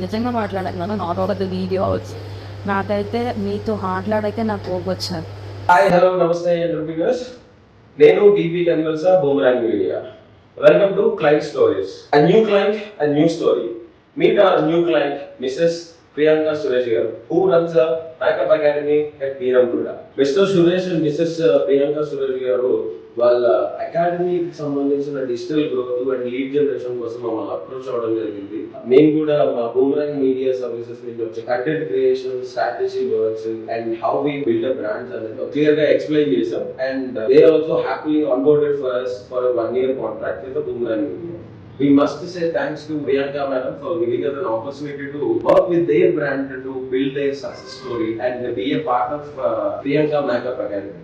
నిజంగా మాట్లాడుతున్నాను, not over the videos. నాకైతే మీతో మాట్లాడైతే నాకు కోపొచ్చారు. Hi hello namaste entrepreneurs. నేను డిపి కన్వల్సా boomerang media. Welcome to client stories. A new client, a new story. Meet our new client, Mrs. Priyanka Suresh garu, who runs a Makeup Academy at Peeramguda. Mr. Suresh and Mrs. Priyanka Suresh garu వాళ్ళ అకాడమీకి సంబంధించిన digital growth and lead generation కోసం మమ్మల్ని approach అవ్వడం జరిగింది. మేము కూడా మా బూమరాంగ్ మీడియా సర్వీసెస్ నుంచి వచ్చే content creation, strategy works and how we build a brands అనేది క్లియర్ గా ఎక్స్ప్లెయిన్ చేసాం. And they also happily onboarded for us for a 1 year contract with the Boomerang Media. We must say thanks to Priyanka madam for giving us an opportunity to work with their brand to build their success story and be a part of Priyanka Makeup Academy.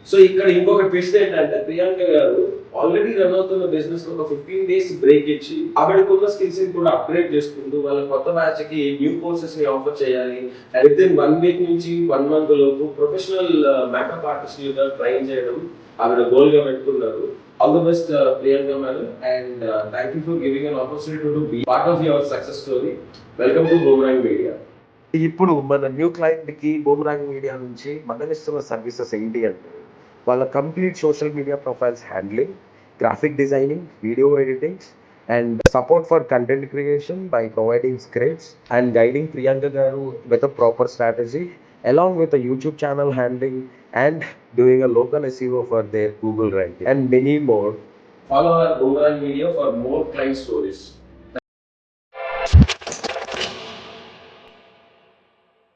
So ఇక్కడ ఇంకొక twist ఏంటంటే ప్రియాంక గారు already run అవుతున్న business ఒక 15 days break ఇచ్చి ఆవిడకున్న skills కూడా upgrade చేసుకుంటూ వాళ్ళ కొత్త బ్యాచ్ కి న్యూ కోర్సెస్ ని ఆఫర్ చేయాలి. విత్ ఇన్ 1 week నుంచి 1 month లోపు ప్రొఫెషనల్ మేకప్ ఆర్టిస్టులుగా ట్రైన్ చేయడం ఆవిడ గోల్ గా పెట్టుకున్నారు. All the best Priyanka madam and thank you for giving an opportunity to be part of your success story. Welcome to boomerang media. ఇప్పుడు మన new client కి boomerang media నుంచి మనం ఇస్తున్న సర్వీసెస్ ఏంటి అంటే వాళ్ళ complete social media profiles handling, graphic designing, video editing and support for content creation by providing scripts and guiding Priyanka garu with a proper strategy along with a YouTube channel handling and doing a local SEO for their Google ranking and many more. Follow our Boomerang Media for more client stories.